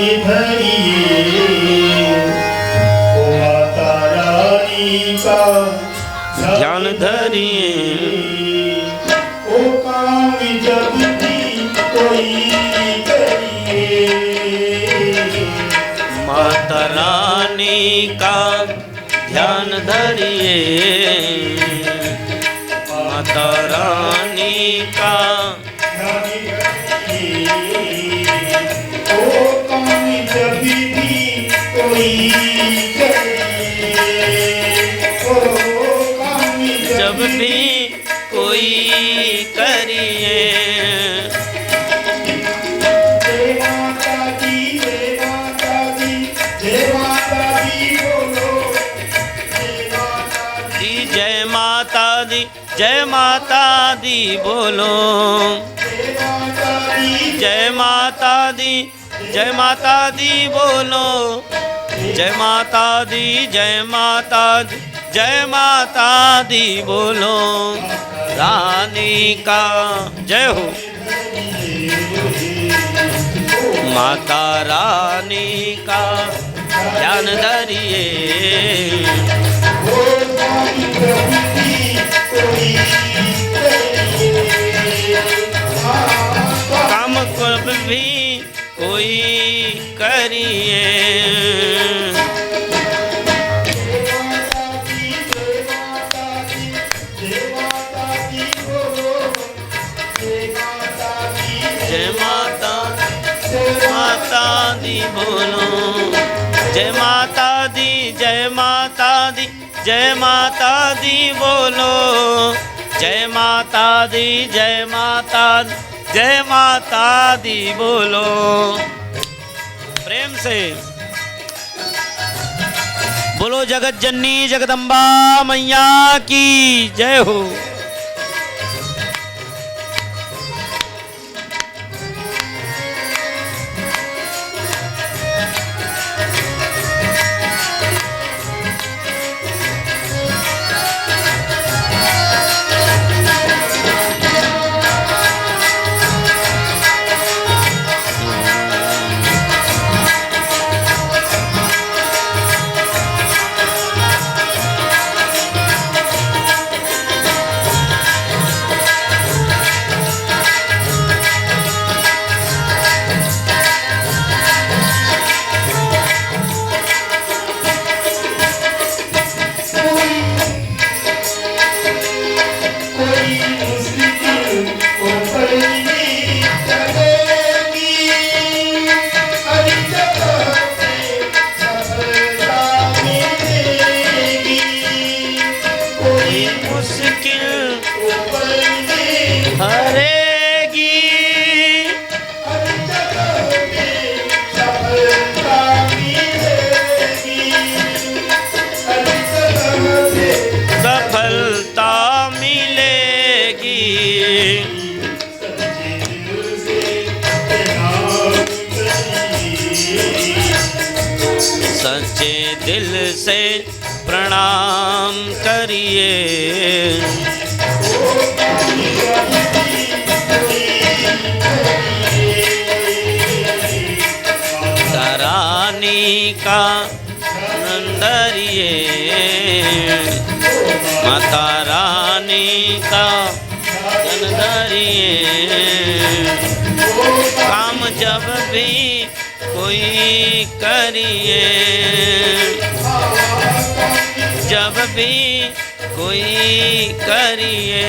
धरिए ओ माता रानी का ध्यान धरिए ओ काम जब भी कोई करिए माता रानी का ध्यान धरिए माता रानी का जब भी कोई करिए जय माता दी जय माता दी जय माता दी बोलो जय माता दी जय माता दी बोलो जय माता दी जय माता दी बोलो जय माता दी जय माता दी जय माता दी बोलो रानी का जय हो माता रानी का ध्यान धरिए काम कब भी कोई करिए जय माता माता दी बोलो जय माता दी जय माता दी जय माता दी बोलो जय माता दी जय माता दी जय माता दी बोलो प्रेम से बोलो जगत जननी जगदम्बा मैया की जय हो। सच्चे दिल से प्रणाम करिए रानी का नंदरिए माता रानी का नंदरिए काम जब भी कोई करिए जब भी कोई करिए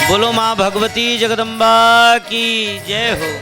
बोलो माँ भगवती जगदम्बा की जय हो।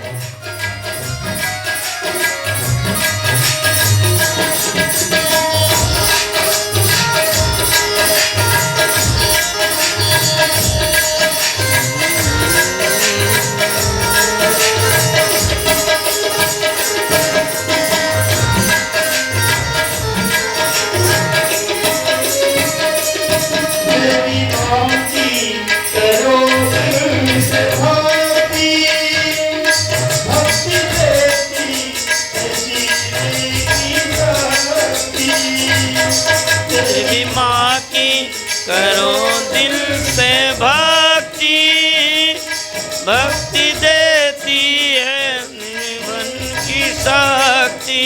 भक्ति देती है जीवन की शक्ति।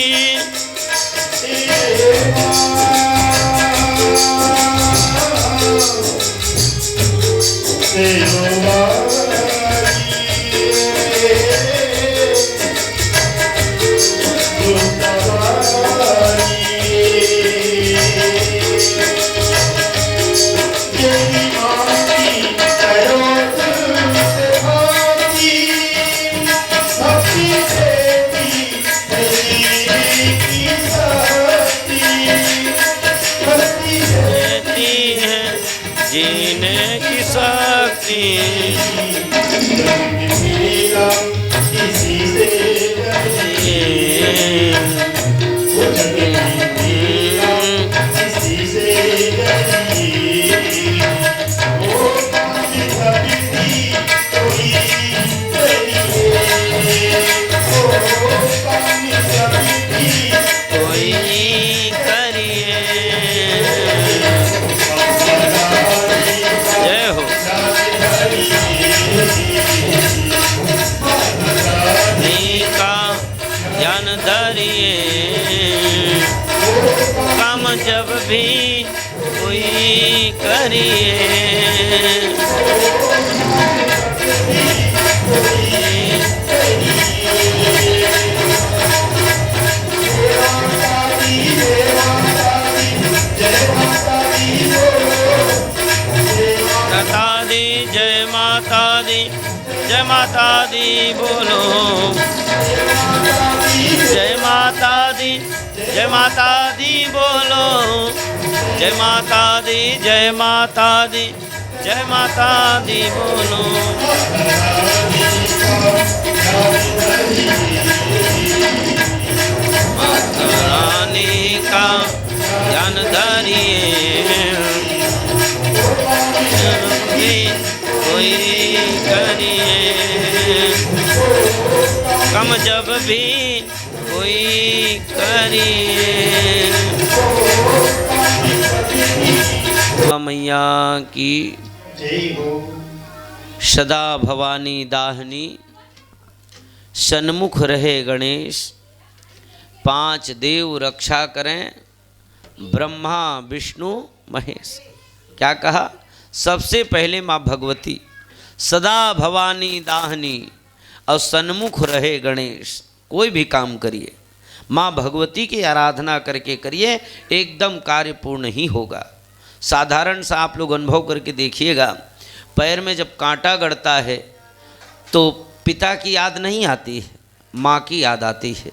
जीने की शक्ति। जब भी कोई करिए माता दी जय माता दी, जय माता दी बोलो। जय माता दी, जय माता दी बोलो। जय माता दी, जय माता दी, जय माता दी बोलो। माता रानी का ध्यान धरिए, कोई करिए कम जब भी कोई करिए। मैया की सदा भवानी दाहिनी, सन्मुख रहे गणेश। 5 देव रक्षा करें, ब्रह्मा विष्णु महेश। क्या कहा? सबसे पहले माँ भगवती सदा भवानी दाहिनी और सन्मुख रहे गणेश। कोई भी काम करिए माँ भगवती की आराधना करके करिए, एकदम कार्य पूर्ण ही होगा। साधारण सा आप लोग अनुभव करके देखिएगा, पैर में जब कांटा गड़ता है तो पिता की याद नहीं आती है, माँ की याद आती है।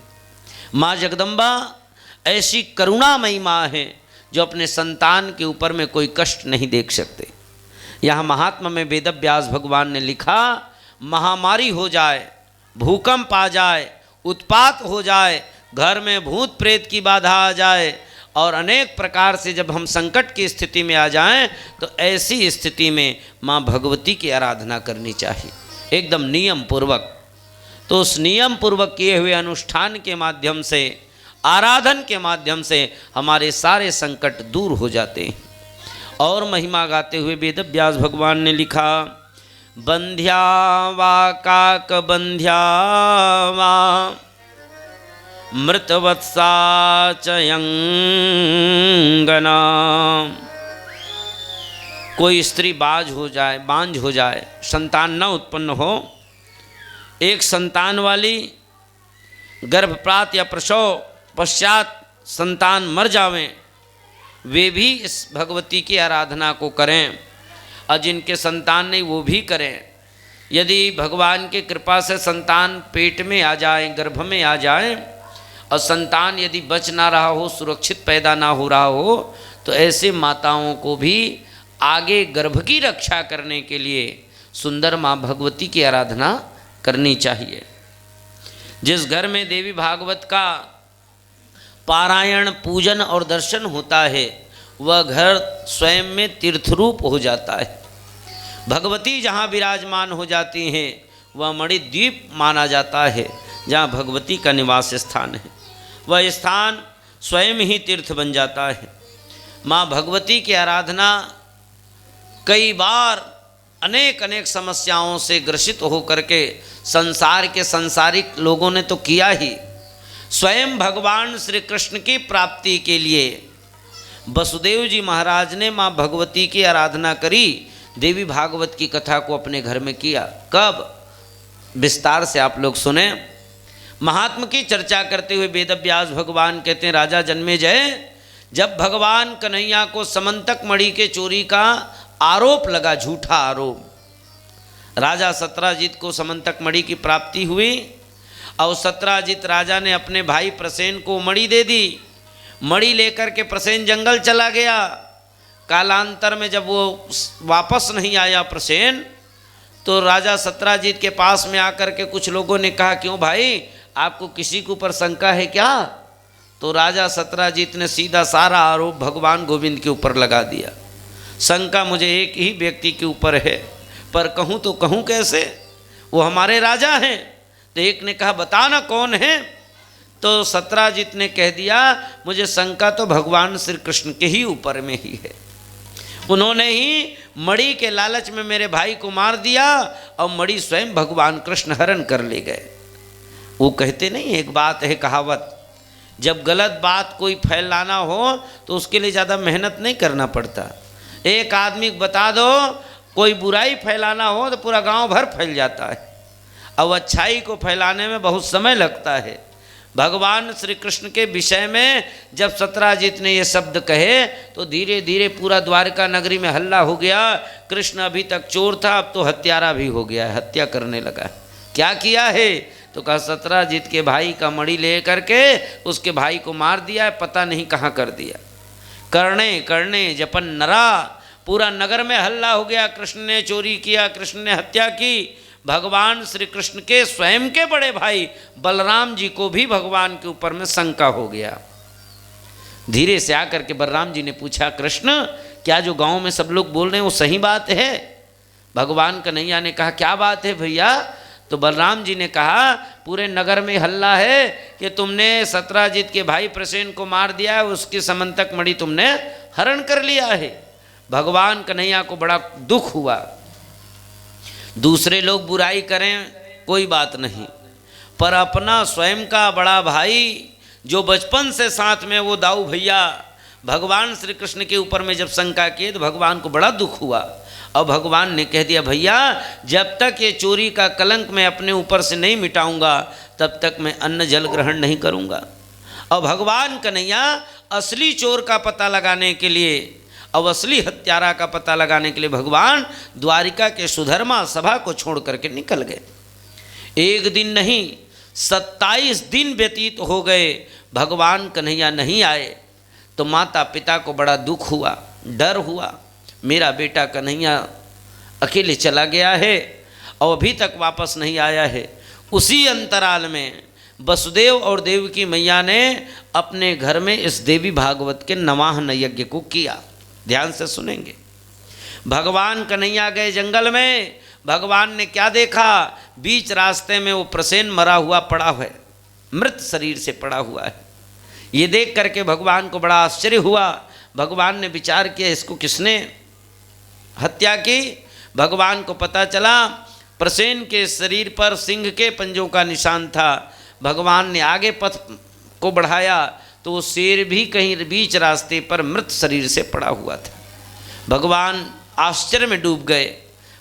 माँ जगदम्बा ऐसी करुणामयी माँ है जो अपने संतान के ऊपर में कोई कष्ट नहीं देख सकते। यहाँ महात्मा में वेदव्यास भगवान ने लिखा, महामारी हो जाए, भूकंप आ जाए, उत्पात हो जाए, घर में भूत प्रेत की बाधा आ जाए और अनेक प्रकार से जब हम संकट की स्थिति में आ जाएं, तो ऐसी स्थिति में माँ भगवती की आराधना करनी चाहिए एकदम नियम पूर्वक। तो उस नियम पूर्वक किए हुए अनुष्ठान के माध्यम से, आराधन के माध्यम से हमारे सारे संकट दूर हो जाते हैं। और महिमा गाते हुए वेदव्यास भगवान ने लिखा, बंध्या वा काक बंध्या वा मृतवत्सा चयंगना। कोई स्त्री बांझ हो जाए, संतान न उत्पन्न हो, एक संतान वाली गर्भपात या प्रसव पश्चात संतान मर जावें, वे भी इस भगवती की आराधना को करें। और जिनके संतान नहीं वो भी करें। यदि भगवान की कृपा से संतान पेट में आ जाए, गर्भ में आ जाए, और संतान यदि बच ना रहा हो, सुरक्षित पैदा ना हो रहा हो, तो ऐसे माताओं को भी आगे गर्भ की रक्षा करने के लिए सुंदर माँ भगवती की आराधना करनी चाहिए। जिस घर में देवी भागवत का पारायण, पूजन और दर्शन होता है, वह घर स्वयं में तीर्थरूप हो जाता है। भगवती जहाँ विराजमान हो जाती हैं, वह मणिद्वीप माना जाता है, जहाँ भगवती का निवास स्थान है। वह स्थान स्वयं ही तीर्थ बन जाता है। माँ भगवती की आराधना कई बार अनेक अनेक समस्याओं से ग्रसित होकर के संसार के संसारिक लोगों ने तो किया ही, स्वयं भगवान श्री कृष्ण की प्राप्ति के लिए वसुदेव जी महाराज ने माँ भगवती की आराधना करी, देवी भागवत की कथा को अपने घर में किया। कब? विस्तार से आप लोग सुने। महात्मा की चर्चा करते हुए वेदव्यास भगवान कहते हैं, राजा जन्मेजय, जब भगवान कन्हैया को समंतक मणि के चोरी का आरोप लगा, झूठा आरोप, राजा सत्राजित को समंतक मणि की प्राप्ति हुई और सत्राजित राजा ने अपने भाई प्रसेन को मणि दे दी। मणि लेकर के प्रसेन जंगल चला गया। कालांतर में जब वो वापस नहीं आया प्रसेन, तो राजा सत्राजित के पास में आकर के कुछ लोगों ने कहा, क्यों भाई, आपको किसी के ऊपर शंका है क्या? तो राजा सत्राजित ने सीधा सारा आरोप भगवान गोविंद के ऊपर लगा दिया। शंका मुझे एक ही व्यक्ति के ऊपर है, पर कहूँ तो कहूँ कैसे, वो हमारे राजा हैं। तो एक ने कहा, बता ना कौन है? तो सत्राजित ने कह दिया, मुझे शंका तो भगवान श्री कृष्ण के ही ऊपर में ही है। उन्होंने ही मणि के लालच में मेरे भाई को मार दिया और मणि स्वयं भगवान कृष्ण हरण कर ले गए। वो कहते नहीं, एक बात है कहावत, जब गलत बात कोई फैलाना हो तो उसके लिए ज़्यादा मेहनत नहीं करना पड़ता। एक आदमी को बता दो, कोई बुराई फैलाना हो तो पूरा गांव भर फैल जाता है, अब अच्छाई को फैलाने में बहुत समय लगता है। भगवान श्री कृष्ण के विषय में जब सत्राजित ने ये शब्द कहे तो धीरे धीरे पूरा द्वारका नगरी में हल्ला हो गया। कृष्ण अभी तक चोर था, अब तो हत्यारा भी हो गया है, हत्या करने लगा। क्या किया है? तो कहा, सत्राजित के भाई का मणि ले करके उसके भाई को मार दिया है, पता नहीं कहाँ कर दिया। करने करने जपन नरा, पूरा नगर में हल्ला हो गया, कृष्ण ने चोरी किया, कृष्ण ने हत्या की। भगवान श्री कृष्ण के स्वयं के बड़े भाई बलराम जी को भी भगवान के ऊपर में शंका हो गया। धीरे से आकर के बलराम जी ने पूछा, कृष्ण, क्या जो गांव में सब लोग बोल रहे हैं वो सही बात है? भगवान कन्हैया ने कहा, क्या बात है भैया? तो बलराम जी ने कहा, पूरे नगर में हल्ला है कि तुमने सत्राजित के भाई प्रसेन को मार दिया है, उसकी समंतक मणि तुमने हरण कर लिया है। भगवान कन्हैया को बड़ा दुख हुआ। दूसरे लोग बुराई करें कोई बात नहीं, पर अपना स्वयं का बड़ा भाई जो बचपन से साथ में, वो दाऊ भैया भगवान श्री कृष्ण के ऊपर में जब शंका किए तो भगवान को बड़ा दुख हुआ। और भगवान ने कह दिया, भैया जब तक ये चोरी का कलंक मैं अपने ऊपर से नहीं मिटाऊंगा तब तक मैं अन्न जल ग्रहण नहीं करूंगा। और भगवान कन्हैया असली चोर का पता लगाने के लिए और असली हत्यारा का पता लगाने के लिए भगवान द्वारिका के सुधर्मा सभा को छोड़ करके निकल गए। एक दिन नहीं 27 दिन व्यतीत हो गए, भगवान कन्हैया नहीं आए। तो माता पिता को बड़ा दुख हुआ, डर हुआ, मेरा बेटा कन्हैया अकेले चला गया है और अभी तक वापस नहीं आया है। उसी अंतराल में वसुदेव और देवकी मैया ने अपने घर में इस देवी भागवत के नवाहन यज्ञ को किया। ध्यान से सुनेंगे। भगवान कन्हैया गए जंगल में, भगवान ने क्या देखा? बीच रास्ते में वो प्रसेन मरा हुआ पड़ा है, मृत शरीर से पड़ा हुआ है। ये देख करके भगवान को बड़ा आश्चर्य हुआ। भगवान ने विचार किया, इसको किसने हत्या की? भगवान को पता चला प्रसेन के शरीर पर सिंह के पंजों का निशान था। भगवान ने आगे पथ को बढ़ाया तो वो शेर भी कहीं बीच रास्ते पर मृत शरीर से पड़ा हुआ था। भगवान आश्चर्य में डूब गए।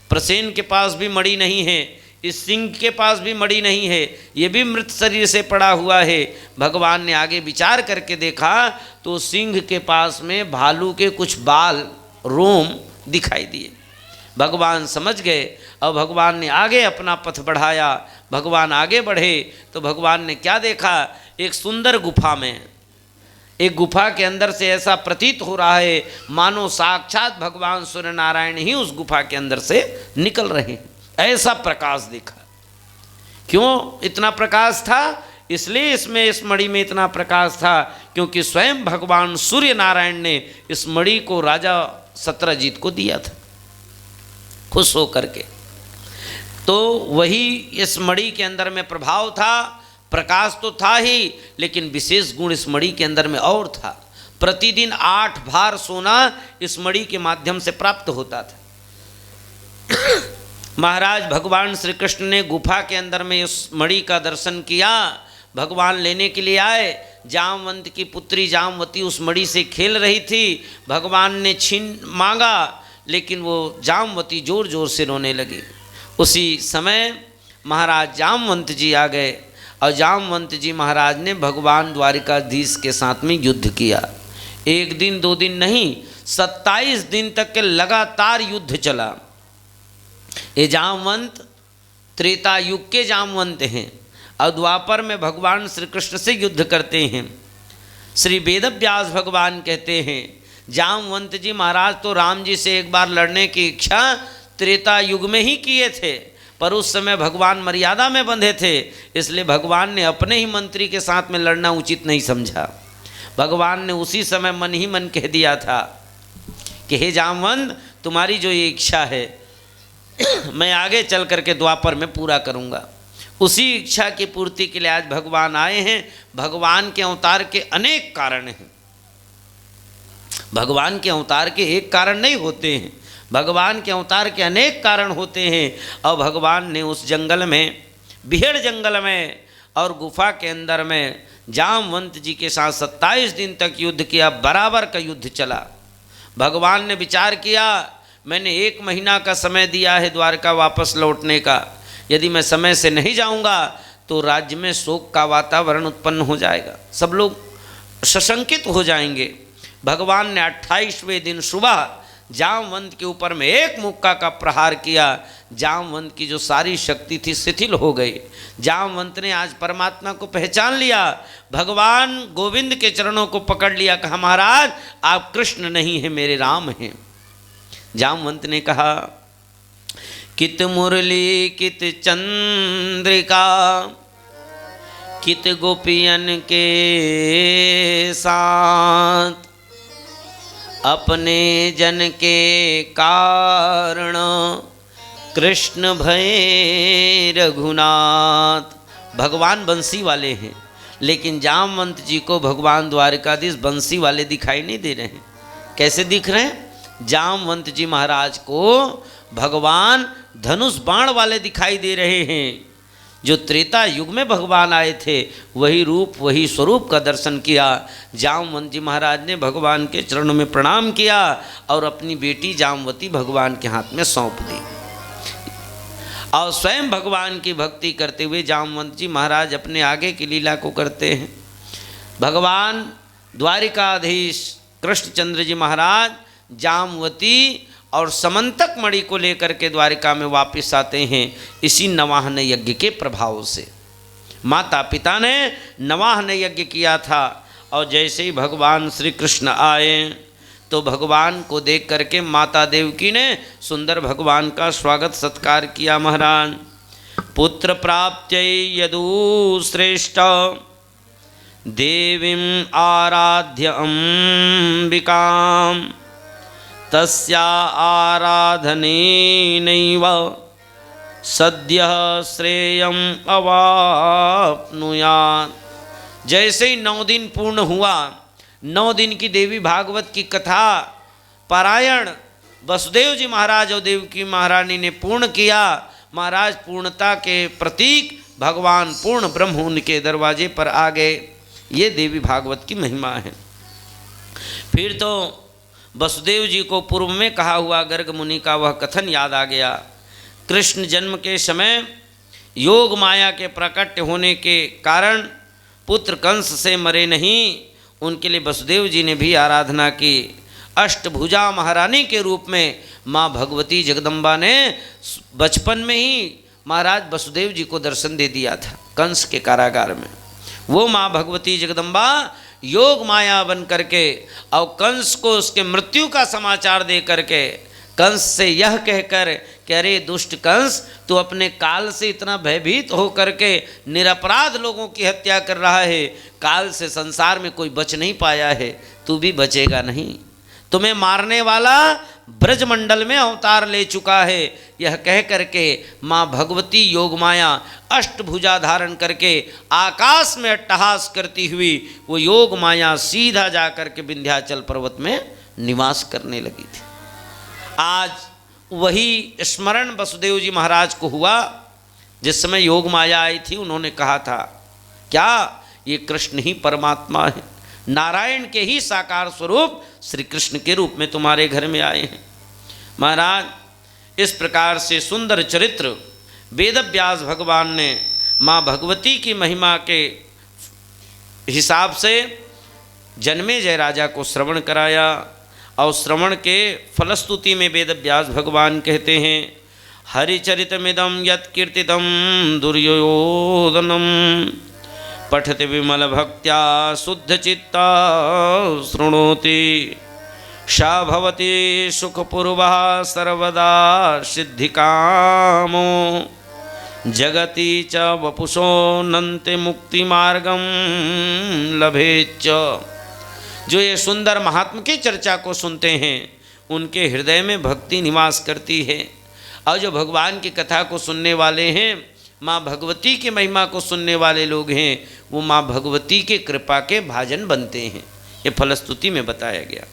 प्रसेन के पास भी मणि नहीं है, इस सिंह के पास भी मणि नहीं है, ये भी मृत शरीर से पड़ा हुआ है। भगवान ने आगे विचार करके देखा तो सिंह के पास में भालू के कुछ बाल, रोम दिखाई दिए। भगवान समझ गए और भगवान ने आगे अपना पथ बढ़ाया। भगवान आगे बढ़े तो भगवान ने क्या देखा? एक सुंदर गुफा में, एक गुफा के अंदर से ऐसा प्रतीत हो रहा है मानो साक्षात भगवान सूर्य नारायण ही उस गुफा के अंदर से निकल रहे हैं। ऐसा प्रकाश दिखा। क्यों इतना प्रकाश था? इसलिए इसमें इस मणि में इतना प्रकाश था क्योंकि स्वयं भगवान सूर्य नारायण ने इस मणि को राजा सत्रजीत को दिया था, खुश होकर के। तो वही इस मणि के अंदर में प्रभाव था। प्रकाश तो था ही, लेकिन विशेष गुण इस मणि के अंदर में और था। प्रतिदिन 8 भार सोना इस मणि के माध्यम से प्राप्त होता था। महाराज भगवान श्री कृष्ण ने गुफा के अंदर में उस मणि का दर्शन किया। भगवान लेने के लिए आए। जामवंत की पुत्री जामवती उस मणि से खेल रही थी। भगवान ने छीन मांगा, लेकिन वो जामवती जोर जोर से रोने लगी। उसी समय महाराज जामवंत जी आ गए और जामवंत जी महाराज ने भगवान द्वारिकाधीश के साथ में युद्ध किया। 1 दिन 2 दिन नहीं, 27 दिन तक के लगातार युद्ध चला। ये जामवंत त्रेता युग के जामवंत हैं और द्वापर में भगवान श्री कृष्ण से युद्ध करते हैं। श्री वेदव्यास भगवान कहते हैं जामवंत जी महाराज तो राम जी से एक बार लड़ने की इच्छा त्रेता युग में ही किए थे, पर उस समय भगवान मर्यादा में बंधे थे, इसलिए भगवान ने अपने ही मंत्री के साथ में लड़ना उचित नहीं समझा। भगवान ने उसी समय मन ही मन कह दिया था कि हे जामवंत, तुम्हारी जो ये इच्छा है मैं आगे चल करके द्वापर में पूरा करूँगा। उसी इच्छा की पूर्ति के लिए आज भगवान आए हैं। भगवान के अवतार के अनेक कारण हैं। भगवान के अवतार के एक कारण नहीं होते हैं, भगवान के अवतार के अनेक कारण होते हैं। और भगवान ने उस जंगल में, बिहड़ जंगल में और गुफा के अंदर में जामवंत जी के साथ 27 दिन तक युद्ध किया। बराबर का युद्ध चला। भगवान ने विचार किया, मैंने 1 महीना का समय दिया है द्वारका वापस लौटने का, यदि मैं समय से नहीं जाऊंगा तो राज्य में शोक का वातावरण उत्पन्न हो जाएगा, सब लोग सशंकित हो जाएंगे। भगवान ने 28वें दिन सुबह जामवंत के ऊपर में एक मुक्का का प्रहार किया। जामवंत की जो सारी शक्ति थी शिथिल हो गई। जामवंत ने आज परमात्मा को पहचान लिया, भगवान गोविंद के चरणों को पकड़ लिया, कहा महाराज आप कृष्ण नहीं हैं, मेरे राम हैं। जामवंत ने कहा कित मुरली कित चंद्रिका कित गोपियन के साथ, अपने जन के कारण कृष्ण भय रघुनाथ। भगवान बंसी वाले हैं, लेकिन जामवंत जी को भगवान द्वारकाधीश बंसी वाले दिखाई नहीं दे रहे हैं। कैसे दिख रहे हैं? जामवंत जी महाराज को भगवान धनुष बाण वाले दिखाई दे रहे हैं। जो त्रेता युग में भगवान आए थे वही रूप वही स्वरूप का दर्शन किया। जामवंत जी महाराज ने भगवान के चरणों में प्रणाम किया और अपनी बेटी जामवती भगवान के हाथ में सौंप दी और स्वयं भगवान की भक्ति करते हुए जामवंत जी महाराज अपने आगे की लीला को करते हैं। भगवान द्वारिकाधीश कृष्णचंद्र जी महाराज जामवती और समंतक मणि को लेकर के द्वारिका में वापस आते हैं इसी नवाहन यज्ञ के प्रभाव से। माता पिता ने नवाहन यज्ञ किया था और जैसे ही भगवान श्री कृष्ण आए तो भगवान को देख करके माता देवकी ने सुंदर भगवान का स्वागत सत्कार किया। महाराज पुत्र प्राप्त्यै यदु श्रेष्ठ देवीं आराध्य अंबिकां तस्या आराधनेनैव सद्यः श्रेयम् अवाप्नुयात्। जैसे ही 9 दिन पूर्ण हुआ, 9 दिन की देवी भागवत की कथा पारायण वसुदेव जी महाराज और देवकी महारानी ने पूर्ण किया। महाराज पूर्णता के प्रतीक भगवान पूर्ण ब्रह्म उनके दरवाजे पर आ गए। ये देवी भागवत की महिमा है। फिर तो वसुदेव जी को पूर्व में कहा हुआ गर्ग मुनि का वह कथन याद आ गया। कृष्ण जन्म के समय योग माया के प्रकट होने के कारण पुत्र कंस से मरे नहीं, उनके लिए वसुदेव जी ने भी आराधना की। अष्टभुजा महारानी के रूप में माँ भगवती जगदम्बा ने बचपन में ही महाराज वसुदेव जी को दर्शन दे दिया था कंस के कारागार में। वो माँ भगवती जगदम्बा योग माया बन करके और कंस को उसके मृत्यु का समाचार दे करके कंस से यह कहकर कि अरे दुष्ट कंस, तू अपने काल से इतना भयभीत हो करके निरपराध लोगों की हत्या कर रहा है, काल से संसार में कोई बच नहीं पाया है, तू भी बचेगा नहीं, तुम्हें मारने वाला ब्रजमंडल में अवतार ले चुका है। यह कह करके माँ भगवती योगमाया अष्टभुजा धारण करके आकाश में अट्टहास करती हुई वो योग माया सीधा जा कर के विंध्याचल पर्वत में निवास करने लगी थी। आज वही स्मरण वसुदेव जी महाराज को हुआ जिस समय योग माया आई थी। उन्होंने कहा था क्या, ये कृष्ण ही परमात्मा है, नारायण के ही साकार स्वरूप श्री कृष्ण के रूप में तुम्हारे घर में आए हैं। महाराज, इस प्रकार से सुंदर चरित्र वेद व्यास भगवान ने माँ भगवती की महिमा के हिसाब से जन्मेजय राजा को श्रवण कराया। और श्रवण के फलस्तुति में वेद व्यास भगवान कहते हैं, हरिचरितमिदं यत्कीर्तितं दुर्योधनं पठति विमल भक्त्या शुद्धचित्ता शृणोति सा भवति सुखपूर्वा सर्वदा सिद्धिकामो जगति च वपुषो नन्ते मुक्तिमार्गं लभेच्च। जो ये सुंदर महात्मा की चर्चा को सुनते हैं उनके हृदय में भक्ति निवास करती है। और जो भगवान की कथा को सुनने वाले हैं, माँ भगवती की महिमा को सुनने वाले लोग हैं, वो माँ भगवती के कृपा के भाजन बनते हैं। ये फलस्तुति में बताया गया।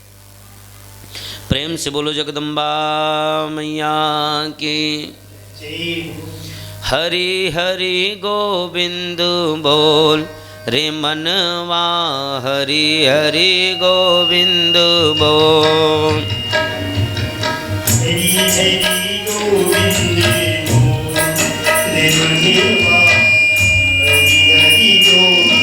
प्रेम से बोलो जगदम्बा मैया की। हरि हरि गोविंद बोल रे मनवा, हरि हरि गोविंद बोल। हरि हरि गोविंद बोल रे मनवा, हरि हरि गोविंद बोल।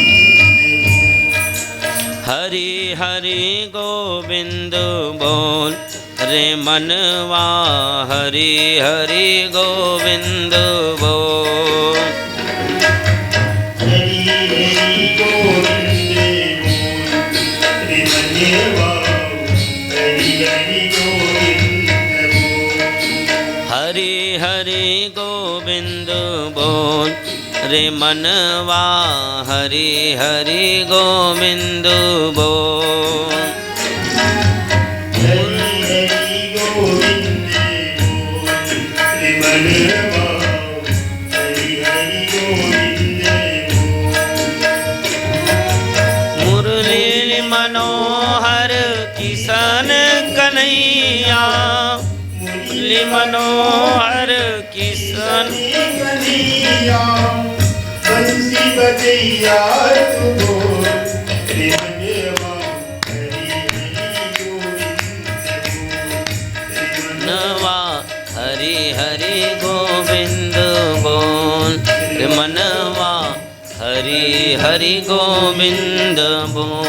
हरि हरि गोविंद बोल रे मनवा, हरि हरि गोविंद बोल। हरि हरि गोविंद बोल रे मनवा, हरि हरि गोविंद बोल। हरि हरि गोविंद बोल रे मनवा, हरि हरि गोविंद बोल। हरि हरि गोविंद बोल रे मनवा, हरि हरि गोविंद बोल। मुरली मनोहर किशन कन्हैया, मुरली मनोहर किशन कन्हैया, बंसी बजैया तू बोल रे मनवा, हरि हरि गोविंद बोल। नवा, हरि हरि गोविंद बोल रे मनवा, हरि हरि गोविंद बोल।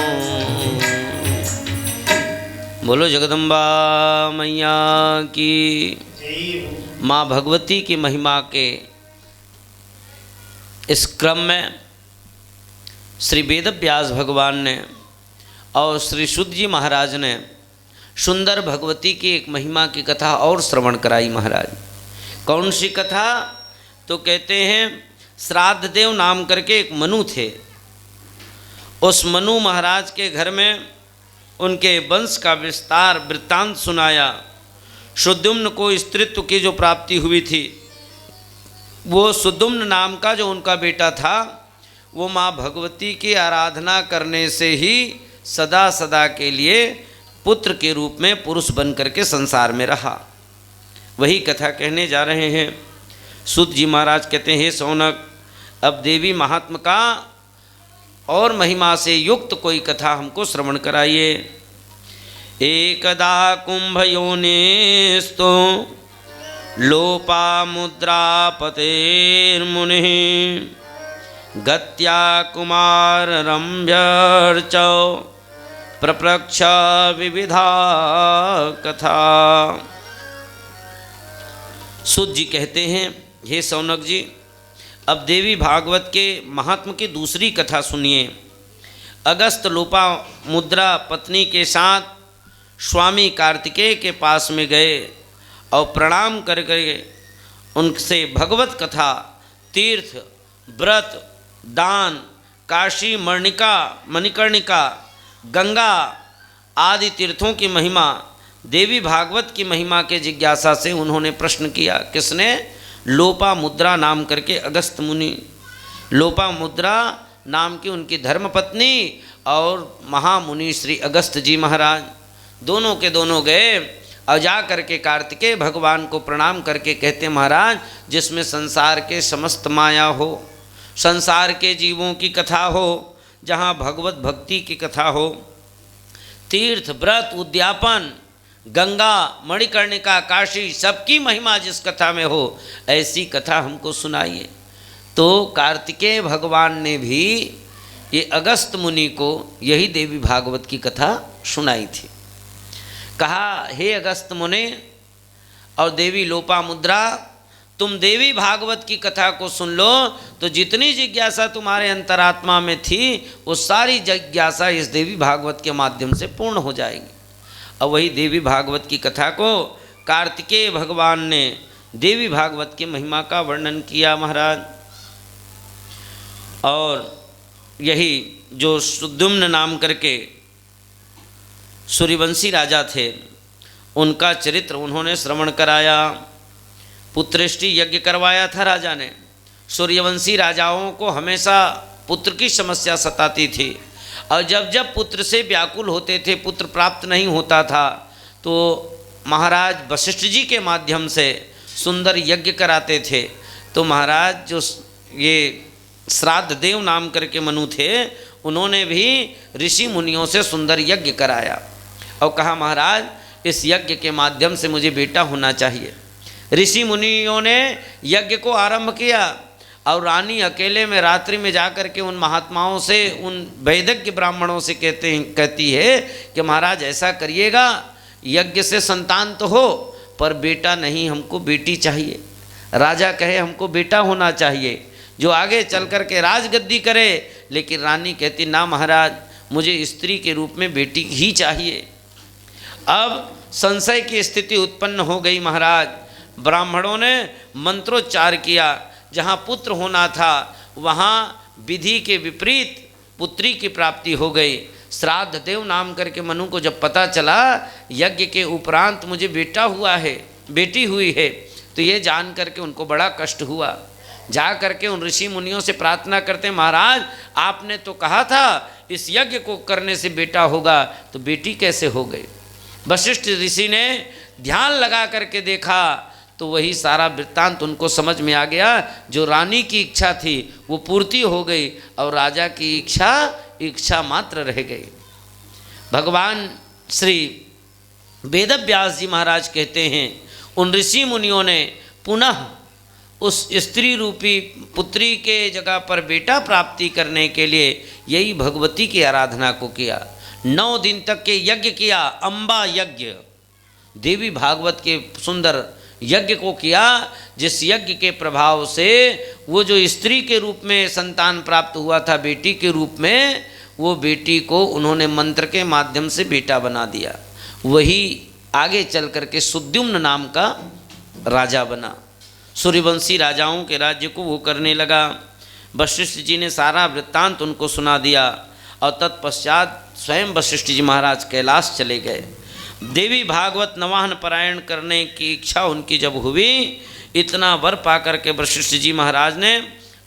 बोलो जगदम्बा मैया की। माँ भगवती की महिमा के इस क्रम में श्री वेद व्यास भगवान ने और श्री शुद्ध जी महाराज ने सुंदर भगवती की एक महिमा की कथा और श्रवण कराई। महाराज, कौन सी कथा? तो कहते हैं श्राद्ध देव नाम करके एक मनु थे। उस मनु महाराज के घर में उनके वंश का विस्तार वृत्तांत सुनाया। सुद्युम्न को स्त्रीत्व की जो प्राप्ति हुई थी, वो सुद्युम्न नाम का जो उनका बेटा था, वो माँ भगवती की आराधना करने से ही सदा सदा के लिए पुत्र के रूप में पुरुष बन करके संसार में रहा। वही कथा कहने जा रहे हैं। सुत जी महाराज कहते हैं, हे सौनक, अब देवी महात्मा का और महिमा से युक्त कोई कथा हमको श्रवण कराइए। एकदा कुंभयोनिस्तो लोपा मुद्रापतेर्मुनिः गत्या कुमार रम्यर्च प्रप्रक्ष विविधा कथा। सुत जी कहते हैं, हे सौनक जी, अब देवी भागवत के महात्म की दूसरी कथा सुनिए। अगस्त लोपा मुद्रा पत्नी के साथ स्वामी कार्तिकेय के पास में गए और प्रणाम करके उनसे भगवत कथा, तीर्थ, व्रत, दान, काशी मणिकर्णिका, गंगा आदि तीर्थों की महिमा, देवी भागवत की महिमा के जिज्ञासा से उन्होंने प्रश्न किया। किसने? लोपा मुद्रा नाम करके अगस्त मुनि। लोपा मुद्रा नाम की उनकी धर्मपत्नी और महामुनि श्री अगस्त जी महाराज, दोनों के दोनों गए और जा करके कार्तिकेय भगवान को प्रणाम करके कहते महाराज, जिसमें संसार के समस्त माया हो, संसार के जीवों की कथा हो, जहाँ भगवत भक्ति की कथा हो, तीर्थ व्रत उद्यापन, गंगा मणिकर्णिका काशी, सबकी महिमा जिस कथा में हो, ऐसी कथा हमको सुनाइए। तो कार्तिकेय भगवान ने भी ये अगस्त मुनि को यही देवी भागवत की कथा सुनाई थी। कहा, हे अगस्त मुनि और देवी लोपामुद्रा, तुम देवी भागवत की कथा को सुन लो तो जितनी जिज्ञासा तुम्हारे अंतरात्मा में थी वो सारी जिज्ञासा इस देवी भागवत के माध्यम से पूर्ण हो जाएगी। और वही देवी भागवत की कथा को कार्तिकेय भगवान ने देवी भागवत की महिमा का वर्णन किया महाराज। और यही जो सुद्युम्न नाम करके सूर्यवंशी राजा थे, उनका चरित्र उन्होंने श्रवण कराया। पुत्रेष्टि यज्ञ करवाया था राजा ने। सूर्यवंशी राजाओं को हमेशा पुत्र की समस्या सताती थी, और जब जब पुत्र से व्याकुल होते थे, पुत्र प्राप्त नहीं होता था, तो महाराज वशिष्ठ जी के माध्यम से सुंदर यज्ञ कराते थे। तो महाराज जो ये श्राद्ध देव नाम करके मनु थे, उन्होंने भी ऋषि मुनियों से सुंदर यज्ञ कराया और कहा, महाराज इस यज्ञ के माध्यम से मुझे बेटा होना चाहिए। ऋषि मुनियों ने यज्ञ को आरंभ किया और रानी अकेले में रात्रि में जाकर के उन महात्माओं से, उन वैदिक ब्राह्मणों से कहती है कि महाराज ऐसा करिएगा, यज्ञ से संतान तो हो पर बेटा नहीं, हमको बेटी चाहिए। राजा कहे हमको बेटा होना चाहिए जो आगे चल कर के राजगद्दी करे, लेकिन रानी कहती ना महाराज, मुझे स्त्री के रूप में बेटी ही चाहिए। अब संशय की स्थिति उत्पन्न हो गई महाराज। ब्राह्मणों ने मंत्रोच्चार किया, जहाँ पुत्र होना था वहाँ विधि के विपरीत पुत्री की प्राप्ति हो गई। श्राद्ध देव नाम करके मनु को जब पता चला यज्ञ के उपरांत मुझे बेटा हुआ है, बेटी हुई है, तो ये जान करके उनको बड़ा कष्ट हुआ। जा करके उन ऋषि मुनियों से प्रार्थना करते, महाराज आपने तो कहा था इस यज्ञ को करने से बेटा होगा, तो बेटी कैसे हो गई। वशिष्ठ ऋषि ने ध्यान लगा करके देखा तो वही सारा वृत्तांत उनको समझ में आ गया। जो रानी की इच्छा थी वो पूर्ति हो गई और राजा की इच्छा मात्र रह गई। भगवान श्री वेदव्यास जी महाराज कहते हैं, उन ऋषि मुनियों ने पुनः उस स्त्री रूपी पुत्री के जगह पर बेटा प्राप्ति करने के लिए यही भगवती की आराधना को किया। 9 दिन तक के यज्ञ किया, अम्बा यज्ञ, देवी भागवत के सुंदर यज्ञ को किया, जिस यज्ञ के प्रभाव से वो जो स्त्री के रूप में संतान प्राप्त हुआ था बेटी के रूप में, वो बेटी को उन्होंने मंत्र के माध्यम से बेटा बना दिया। वही आगे चल करके सुद्युम्न नाम का राजा बना। सूर्यवंशी राजाओं के राज्य को वो करने लगा। वशिष्ठ जी ने सारा वृत्तांत उनको सुना दिया और तत्पश्चात स्वयं वशिष्ठ जी महाराज कैलाश चले गए। देवी भागवत नवाहन पारायण करने की इच्छा उनकी जब हुई, इतना वर पा करके वशिष्ठ जी महाराज ने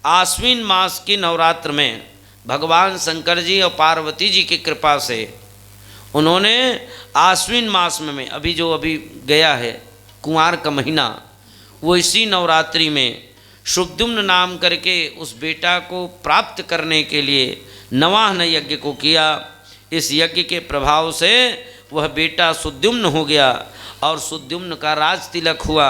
आश्विन मास की नवरात्र में भगवान शंकर जी और पार्वती जी की कृपा से उन्होंने आश्विन मास में अभी गया है कुंवार का महीना, वो इसी नवरात्रि में सुद्युम्न नाम करके उस बेटा को प्राप्त करने के लिए नवाहन यज्ञ को किया। इस यज्ञ के प्रभाव से वह बेटा सुद्युम्न हो गया और सुद्युम्न का राज तिलक हुआ।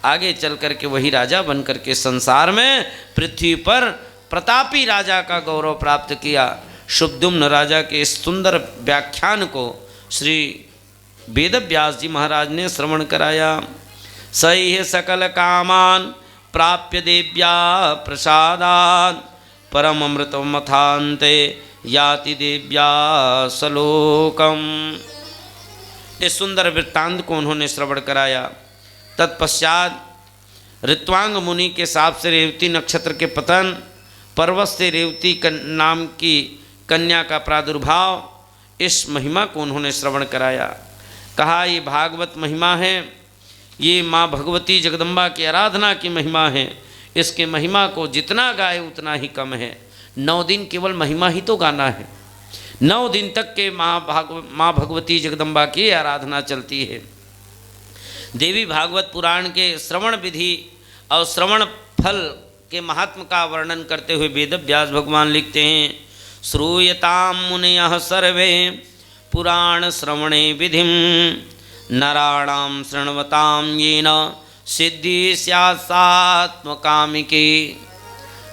आगे चल करके वही राजा बन करके संसार में पृथ्वी पर प्रतापी राजा का गौरव प्राप्त किया। सुद्युम्न राजा के इस सुंदर व्याख्यान को श्री वेदव्यास जी महाराज ने श्रवण कराया। सैह सकल कामान प्राप्य देव्या प्रसादात् परम अमृतमथान्ते याति देव्या सलोकम। इस सुंदर वृत्तांत को उन्होंने श्रवण कराया। तत्पश्चात ऋत्वांग मुनि के साप से रेवती नक्षत्र के पतन, पर्वत से रेवती नाम की कन्या का प्रादुर्भाव, इस महिमा को उन्होंने श्रवण कराया। कहा ये भागवत महिमा है, ये माँ भगवती जगदम्बा की आराधना की महिमा है। इसके महिमा को जितना गाए उतना ही कम है। 9 दिन केवल महिमा ही तो गाना है। 9 दिन तक के माँ भगवती जगदम्बा की आराधना चलती है। देवी भागवत पुराण के श्रवण विधि और श्रवण फल के महात्म का वर्णन करते हुए वेद व्यास भगवान लिखते हैं, श्रूयताम मुनयः सर्वे पुराण श्रवणे विधिम नराणाम शृण्वताम येन सिद्धि स्यात्मकामिके।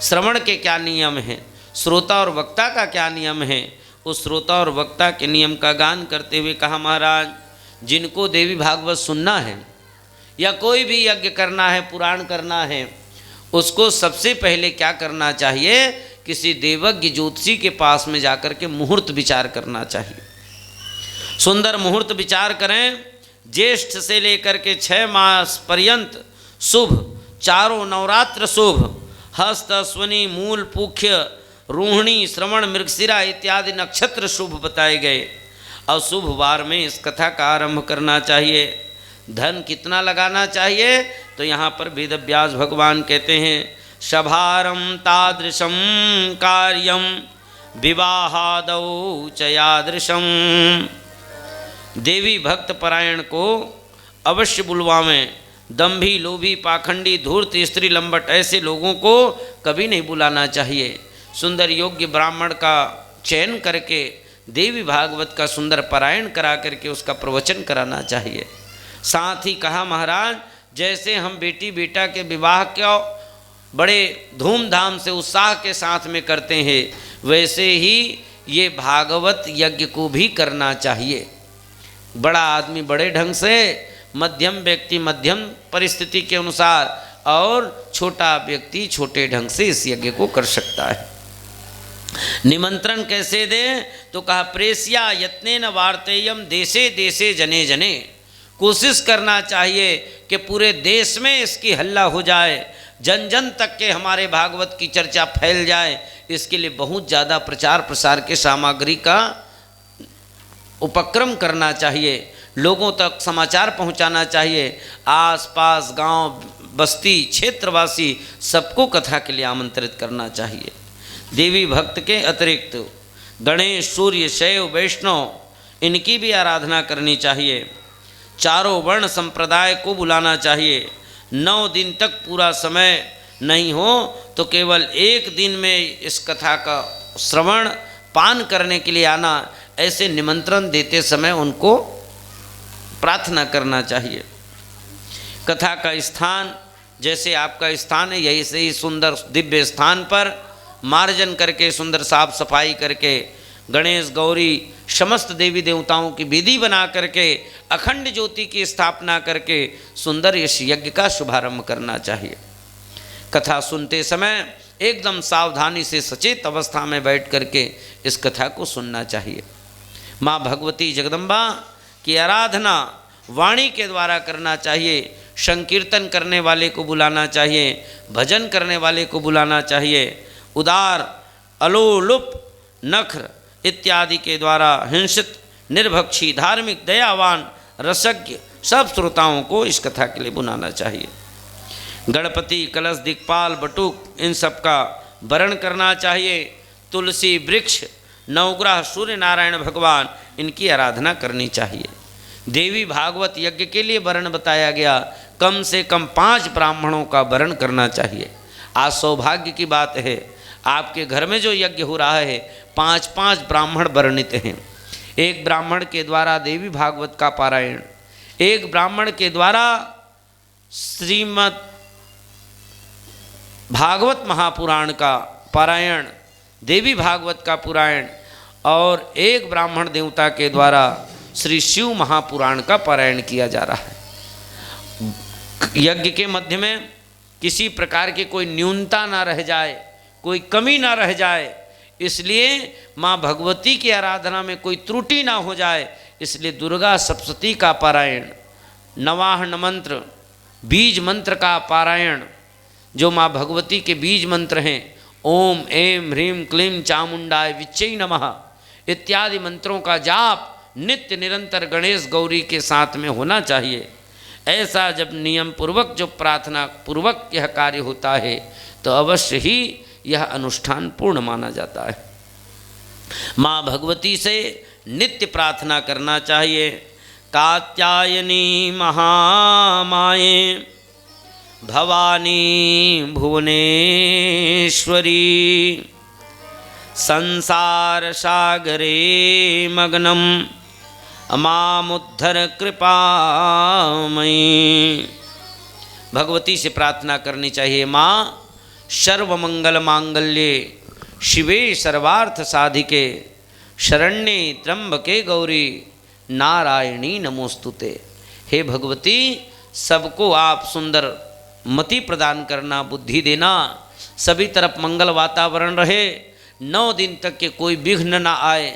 श्रवण के क्या नियम हैं, श्रोता और वक्ता का क्या नियम है, उस श्रोता और वक्ता के नियम का गान करते हुए कहा महाराज, जिनको देवी भागवत सुनना है या कोई भी यज्ञ करना है, पुराण करना है, उसको सबसे पहले क्या करना चाहिए, किसी देवज्ञ ज्योतिषी के पास में जाकर के मुहूर्त विचार करना चाहिए। सुंदर मुहूर्त विचार करें। ज्येष्ठ से लेकर के 6 मास पर्यंत शुभ, चारों नवरात्र शुभ, हस्त अश्वनी मूल पुख्य रोहिणी श्रवण मृगशिरा इत्यादि नक्षत्र शुभ बताए गए। और शुभ वार में इस कथा का आरंभ करना चाहिए। धन कितना लगाना चाहिए, तो यहाँ पर वेद व्यास भगवान कहते हैं, सभारम तादृशम कार्यम विवाहादौ च यादृशम। देवी भक्त परायण को अवश्य बुलवावें। दंभी, लोभी, पाखंडी, धूर्त, स्त्री लंबट ऐसे लोगों को कभी नहीं बुलाना चाहिए। सुंदर योग्य ब्राह्मण का चयन करके देवी भागवत का सुंदर पारायण करा करके उसका प्रवचन कराना चाहिए। साथ ही कहा महाराज, जैसे हम बेटी बेटा के विवाह का बड़े धूमधाम से उत्साह के साथ में करते हैं, वैसे ही ये भागवत यज्ञ को भी करना चाहिए। बड़ा आदमी बड़े ढंग से, मध्यम व्यक्ति मध्यम परिस्थिति के अनुसार और छोटा व्यक्ति छोटे ढंग से इस यज्ञ को कर सकता है। निमंत्रण कैसे दें, तो कहा प्रेस्या यत्नेन वार्तेयम देशे देशे जने जने। कोशिश करना चाहिए कि पूरे देश में इसकी हल्ला हो जाए, जन जन तक के हमारे भागवत की चर्चा फैल जाए। इसके लिए बहुत ज़्यादा प्रचार प्रसार के सामग्री का उपक्रम करना चाहिए, लोगों तक समाचार पहुंचाना चाहिए। आसपास गांव बस्ती क्षेत्रवासी सबको कथा के लिए आमंत्रित करना चाहिए। देवी भक्त के अतिरिक्त गणेश, सूर्य, शैव, वैष्णव इनकी भी आराधना करनी चाहिए। चारों वर्ण संप्रदाय को बुलाना चाहिए। 9 दिन तक पूरा समय नहीं हो तो केवल 1 दिन में इस कथा का श्रवण पान करने के लिए आना, ऐसे निमंत्रण देते समय उनको प्रार्थना करना चाहिए। कथा का स्थान जैसे आपका स्थान है, यही से ही सुंदर दिव्य स्थान पर मार्जन करके सुंदर साफ सफाई करके गणेश गौरी समस्त देवी देवताओं की विधि बना करके अखंड ज्योति की स्थापना करके सुंदर इस यज्ञ का शुभारंभ करना चाहिए। कथा सुनते समय एकदम सावधानी से सचेत अवस्था में बैठ करके इस कथा को सुनना चाहिए। माँ भगवती जगदम्बा की आराधना वाणी के द्वारा करना चाहिए। संकीर्तन करने वाले को बुलाना चाहिए, भजन करने वाले को बुलाना चाहिए। उदार, अलोलुप, नख्र इत्यादि के द्वारा हिंसित, निर्भक्षी, धार्मिक, दयावान, रसज्ञ सब श्रोताओं को इस कथा के लिए बुलाना चाहिए। गणपति, कलश, दिक्पाल, बटुक इन सब का वरण करना चाहिए। तुलसी वृक्ष, नवग्रह, सूर्य नारायण भगवान इनकी आराधना करनी चाहिए। देवी भागवत यज्ञ के लिए वरण बताया गया, कम से कम 5 ब्राह्मणों का वरण करना चाहिए। आज सौभाग्य की बात है, आपके घर में जो यज्ञ हो रहा है 5-5 ब्राह्मण वर्णित हैं। एक ब्राह्मण के द्वारा देवी भागवत का पारायण, एक ब्राह्मण के द्वारा श्रीमद् भागवत महापुराण का पारायण, देवी भागवत का पुराण, और एक ब्राह्मण देवता के द्वारा श्री शिव महापुराण का पारायण किया जा रहा है। यज्ञ के मध्य में किसी प्रकार की कोई न्यूनता ना रह जाए, कोई कमी ना रह जाए, इसलिए माँ भगवती की आराधना में कोई त्रुटि ना हो जाए, इसलिए दुर्गा सप्तशती का पारायण, नवाहन मंत्र, बीज मंत्र का पारायण, जो माँ भगवती के बीज मंत्र हैं, ओम ऐं ह्रीं क्लीं चामुंडाय विच्चै नमः इत्यादि मंत्रों का जाप नित्य निरंतर गणेश गौरी के साथ में होना चाहिए। ऐसा जब नियम पूर्वक, जो प्रार्थना पूर्वक यह कार्य होता है, तो अवश्य ही यह अनुष्ठान पूर्ण माना जाता है। माँ भगवती से नित्य प्रार्थना करना चाहिए। कात्यायनी महामाये भवानी भुवनेश्वरी संसार सागरे मग्नम मामुद्धर कृपामयी। भगवती से प्रार्थना करनी चाहिए, माँ सर्वमंगल मांगल्ये शिवे सर्वार्थ साधिके शरण्ये त्र्यंबके गौरी नारायणी नमोस्तुते। हे भगवती, सबको आप सुंदर मति प्रदान करना, बुद्धि देना, सभी तरफ मंगल वातावरण रहे, 9 दिन तक के कोई विघ्न ना आए,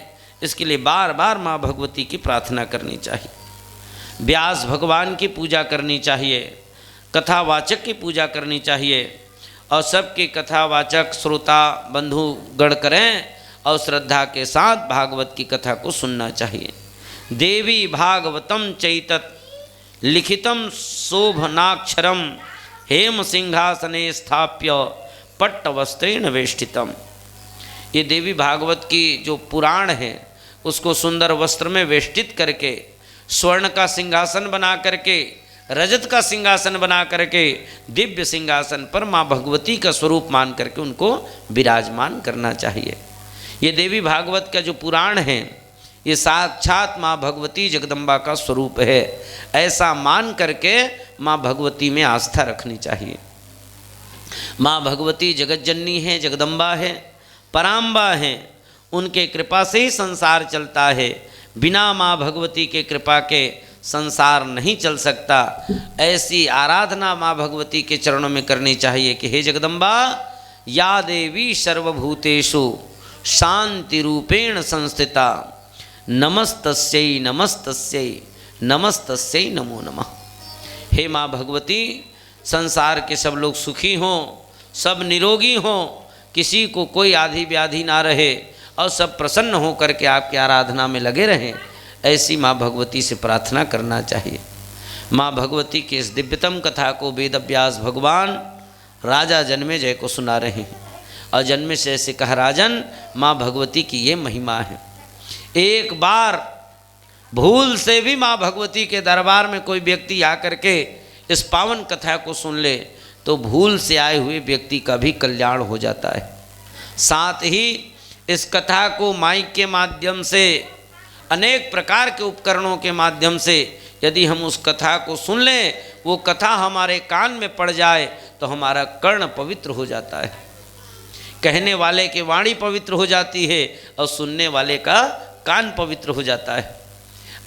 इसके लिए बार बार माँ भगवती की प्रार्थना करनी चाहिए। व्यास भगवान की पूजा करनी चाहिए, कथावाचक की पूजा करनी चाहिए, और सबके कथावाचक श्रोता बंधु गण करें और श्रद्धा के साथ भागवत की कथा को सुनना चाहिए। देवी भागवतम चैतत लिखितम शोभनाक्षरम हेम सिंहासने स्थाप्य पट्टवस्त्रेण वेष्टितम। ये देवी भागवत की जो पुराण है उसको सुंदर वस्त्र में वेष्टित करके, स्वर्ण का सिंहासन बना करके, रजत का सिंहासन बना करके, दिव्य सिंहासन पर माँ भगवती का स्वरूप मान करके उनको विराजमान करना चाहिए। ये देवी भागवत का जो पुराण है ये साक्षात माँ भगवती जगदम्बा का स्वरूप है, ऐसा मान करके माँ भगवती में आस्था रखनी चाहिए। माँ भगवती जगतजननी है, जगदम्बा है, पराम्बा है, उनके कृपा से ही संसार चलता है। बिना माँ भगवती के कृपा के संसार नहीं चल सकता। ऐसी आराधना माँ भगवती के चरणों में करनी चाहिए कि हे जगदम्बा, या देवी सर्वभूतेषु शांति रूपेण संस्थिता नमस्तस्यै नमस्तस्यै नमस्तस्यै नमो नमः। हे माँ भगवती, संसार के सब लोग सुखी हों, सब निरोगी हों, किसी को कोई आधि व्याधि ना रहे और सब प्रसन्न हो करके आपकी आराधना में लगे रहें, ऐसी माँ भगवती से प्रार्थना करना चाहिए। माँ भगवती की इस दिव्यतम कथा को वेद व्यास भगवान राजा जन्मेजय को सुना रहे हैं और जन्मे से ऐसे कहा, राजन माँ भगवती की ये महिमा है। एक बार भूल से भी माँ भगवती के दरबार में कोई व्यक्ति आकर के इस पावन कथा को सुन ले तो भूल से आए हुए व्यक्ति का भी कल्याण हो जाता है। साथ ही इस कथा को माइक के माध्यम से, अनेक प्रकार के उपकरणों के माध्यम से यदि हम उस कथा को सुन लें, वो कथा हमारे कान में पड़ जाए तो हमारा कर्ण पवित्र हो जाता है। कहने वाले की वाणी पवित्र हो जाती है और सुनने वाले का कान पवित्र हो जाता है।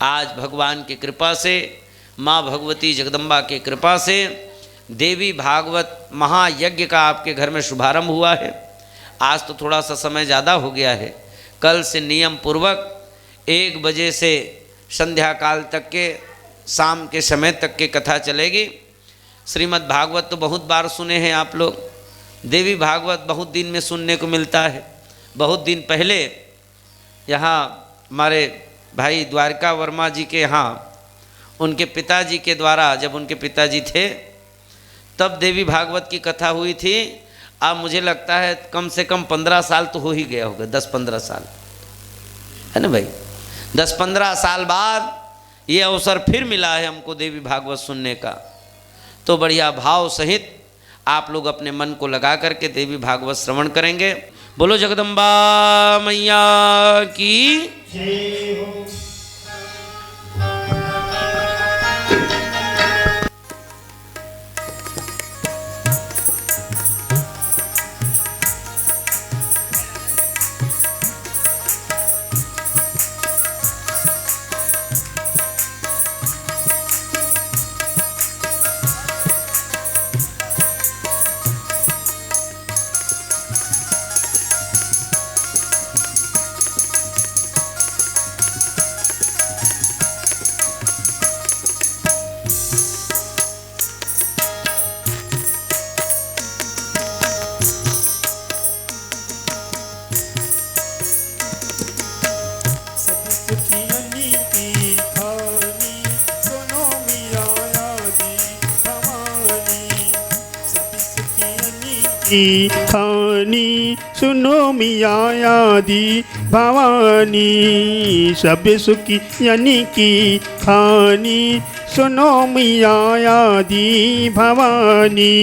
आज भगवान की कृपा से, माँ भगवती जगदम्बा की कृपा से देवी भागवत महायज्ञ का आपके घर में शुभारंभ हुआ है। आज तो थोड़ा सा समय ज़्यादा हो गया है। कल से नियम पूर्वक 1 बजे से संध्या काल तक के, शाम के समय तक के कथा चलेगी। श्रीमद् भागवत तो बहुत बार सुने हैं आप लोग, देवी भागवत बहुत दिन में सुनने को मिलता है। बहुत दिन पहले यहाँ हमारे भाई द्वारका वर्मा जी के यहाँ उनके पिताजी के द्वारा, जब उनके पिताजी थे तब देवी भागवत की कथा हुई थी। अब मुझे लगता है कम से कम 15 साल तो हो ही गया होगा, 10-15 साल, है ना भाई। 10-15 साल बाद ये अवसर फिर मिला है हमको देवी भागवत सुनने का। तो बढ़िया भाव सहित आप लोग अपने मन को लगा करके देवी भागवत श्रवण करेंगे। बोलो जगदम्बा मैया की जय हो। की कहानी सुनो मिया आदि भवानी। सब सुखी यानी की कहानी सुनो मिया आदि भवानी।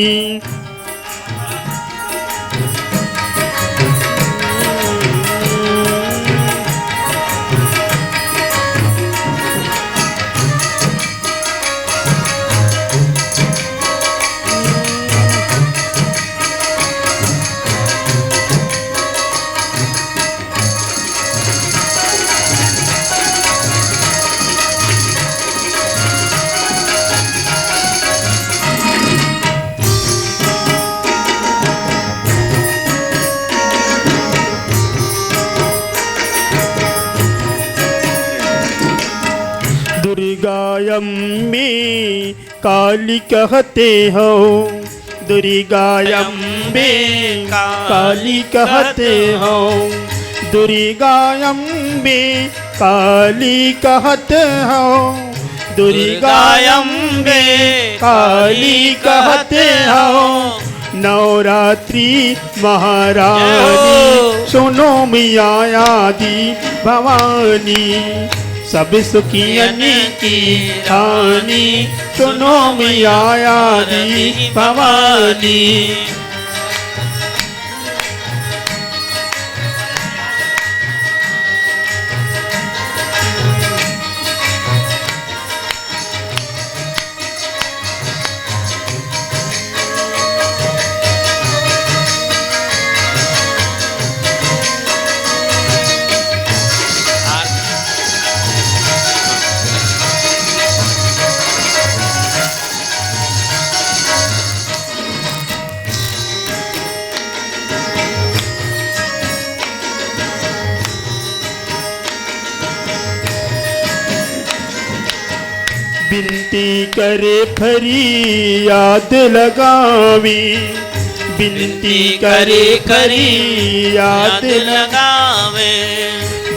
दुर्गायम्बे काली कहते हो, दुर्गायम्बे काली कहते हो, दुर्गायम्बे काली कहते हो, दुर्गायम्बे काली कहते हो। नवरात्रि महारानी सुनो मिया आदि भवानी। सब सुखियन की रानी सुनो मिया आदि भवानी। बिनती करे फरियाद लगावी, बिनती करे फरियाद लगावे,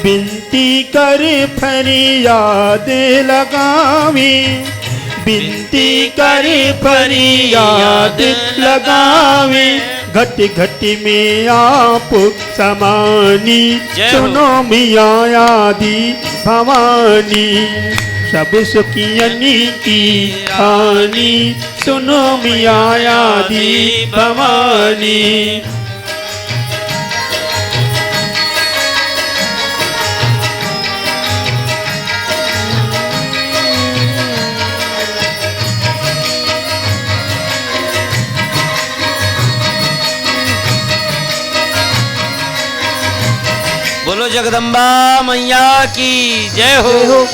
बिनती करे फरियाद लगावी, बिनती करे फरियाद लगावे। घट घट में आप समानी सुनो मिया आदि भवानी। सब सुखियन की कहानी सुनो मिया आदि भवानी। बोलो जगदम्बा मैया की जय हो।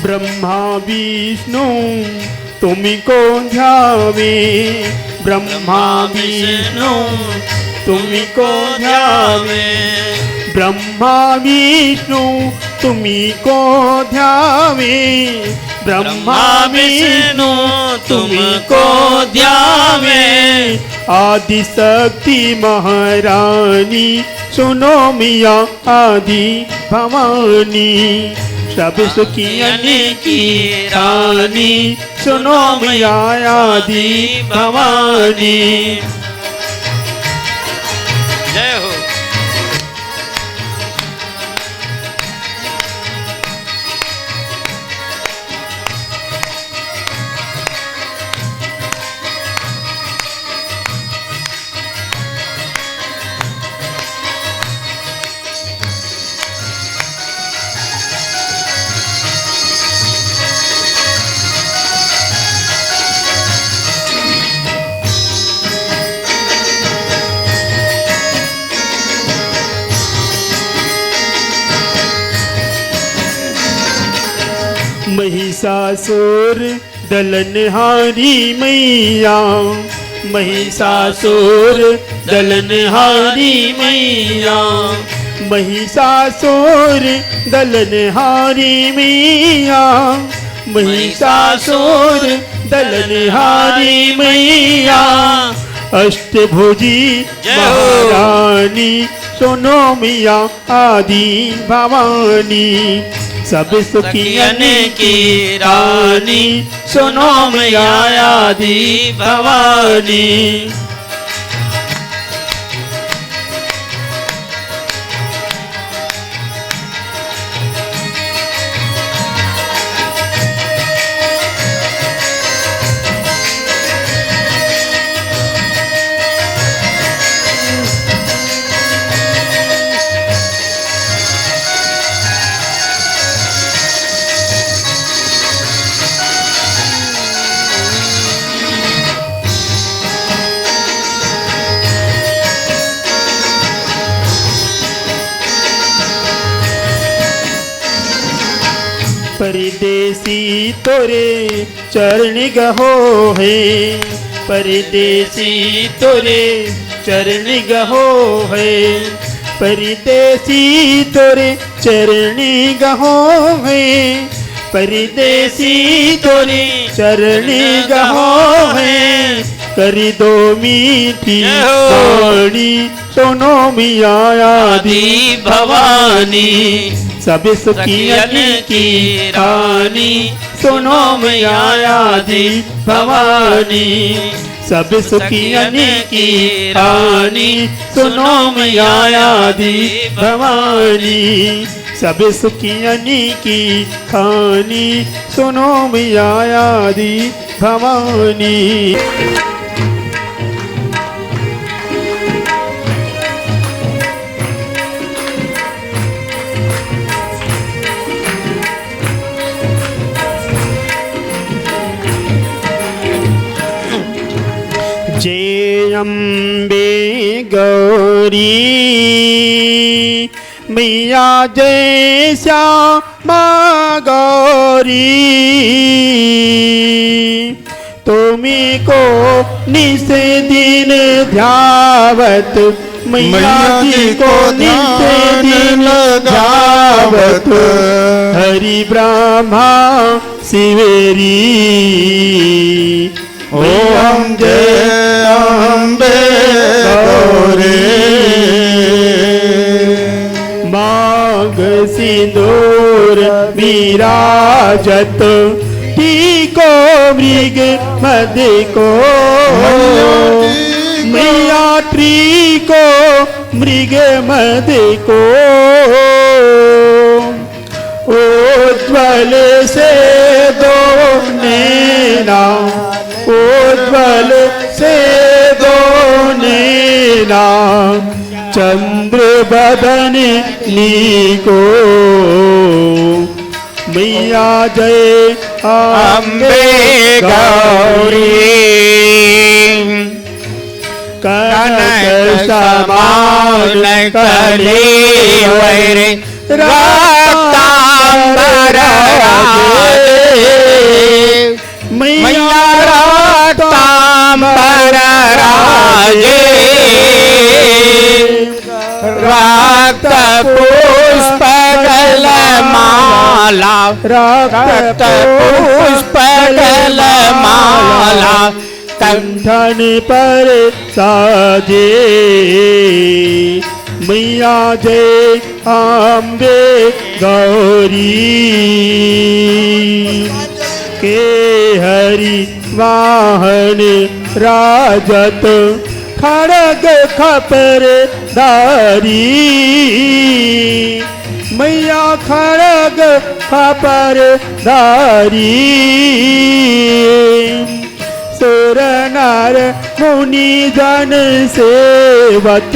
ब्रह्मा विष्णु तुमको ध्यावे, ब्रह्मा विष्णु तुमको ध्यावे, ब्रह्मा विष्णु तुमको ध्यावे, ब्रह्मा विष्णु तुमको ध्यावे। आदि शक्ति महारानी सुनो मिया आदि भवानी। सब सुखियन की रानी सुनो मिया आदि भवानी। जय हो। महिषासुर दलनहारी मैया, महिषासुर दलनहारी मैया, महिषासुर दलनहारी मैया, महिषासुर दलनहारी मैया अष्टभुजी जय हो। महारानी सुनो मैया आदि भवानी सब सुखियन की रानी सुनो मैया आदि भवानी परदेसी तोरे चरण गहो है परदेसी तोरे चरण गहो है परदेसी तोरे चरण गहो है परदेसी तोरे चरण गहो है कर दो मीठी जय हो। वाणी सुनो मैया आदि भवानी सब सुखियन की रानी सुनो मैया आदि भवानी सब सुखियन की रानी सुनो मैया आदि भवानी सब सुखियन की खानी सुनो मैया आदि भवानी जय अम्बे गौरी मैया जय श्यामा गौरी तुम्हें को निस दिन ध्यावत मैया जी को निस दिन ध्यावत हरि ब्रह्मा शिवेरी ओम जय अम्बे गौरी मांग सिंदूर विराजत टीको मृग मद को मैया ट्रीको मृग मद को उज्ज्वल से दो नैना उज्ज्वल से दो नैना चंद्र बदन लीको मैया जय अम्बे गौरी कनक समान कली वैरे रक्तांबर मैया रक्तांबर राजे रक्त पुष्प गल माला रक्त पुष्प गल माला कंठन पर साजे मैया जय अम्बे गौरी के हरि वाहन राजत खड़ग खपर धारी मैया खड़ग खपर धारी सुर नर मुनि जन सेवत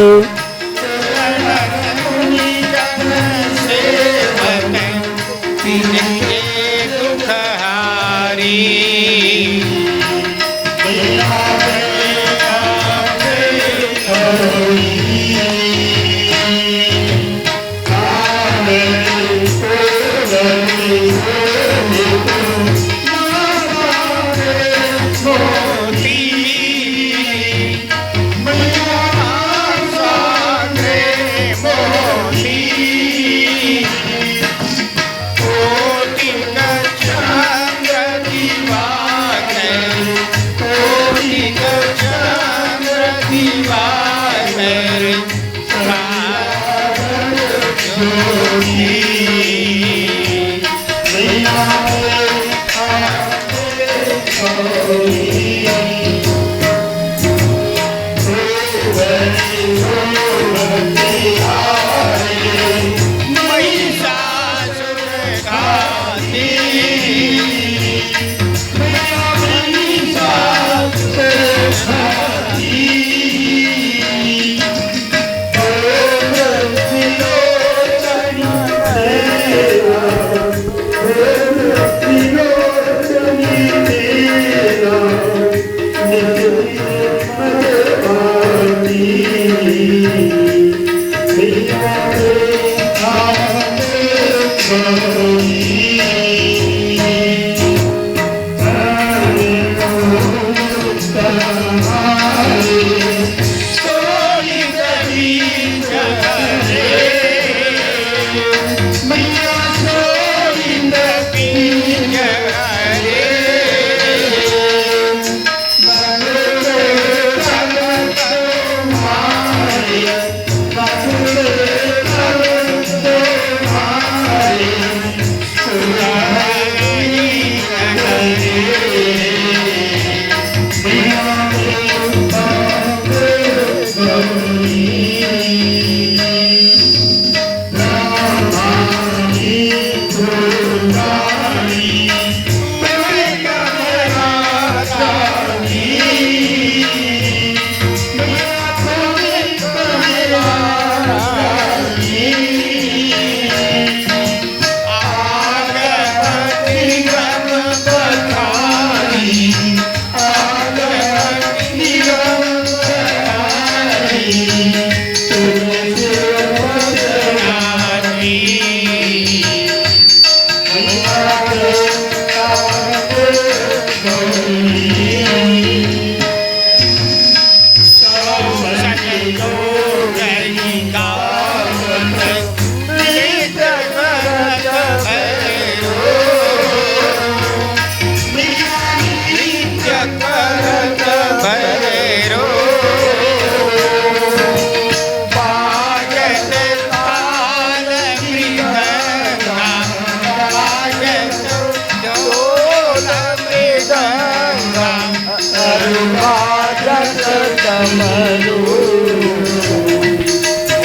તમરું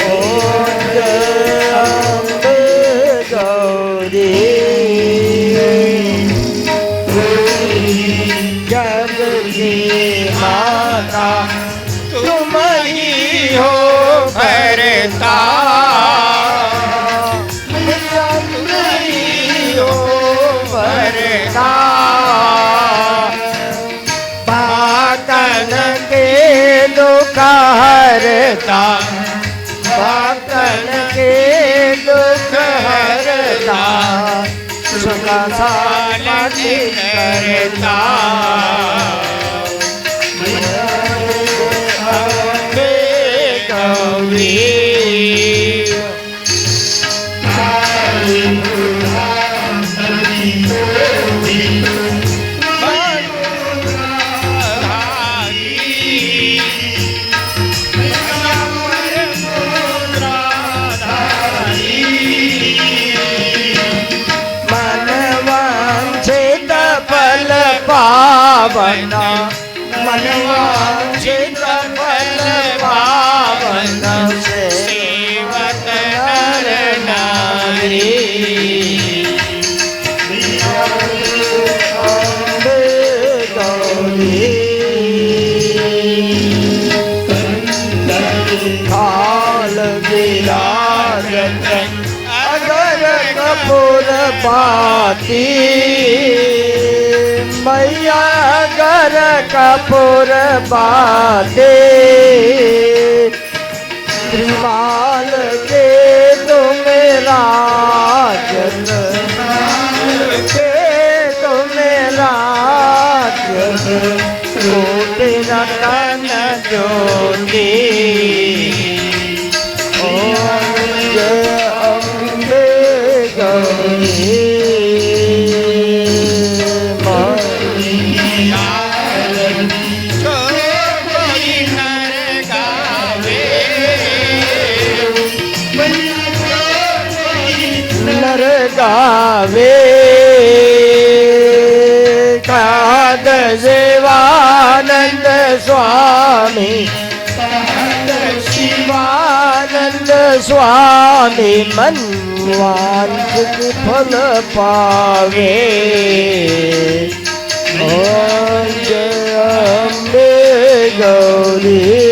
ઓમ જય અંબે ગૌરી જગદીશ માતા तुम ही हो भरता तुम ही हो भरता भक्तन के दुख हरता भक्तन के दुख हरता सुख शांति करता मनवांछित फल पावना मनवांछित फल पावन सेवत नर नारी अम्बे गौरी काल विराजत अगर कपूर पाती मैया अगर कपूर बाते त्रिमाल के तुम राजन के तुम राजन कोटि रतन ज्योति ओम जय अम्बे गौरी गावे काद शिवानंद स्वामी शिवानंद स्वामी मनवांछित फल पावे ओम जय अम्बे गौरी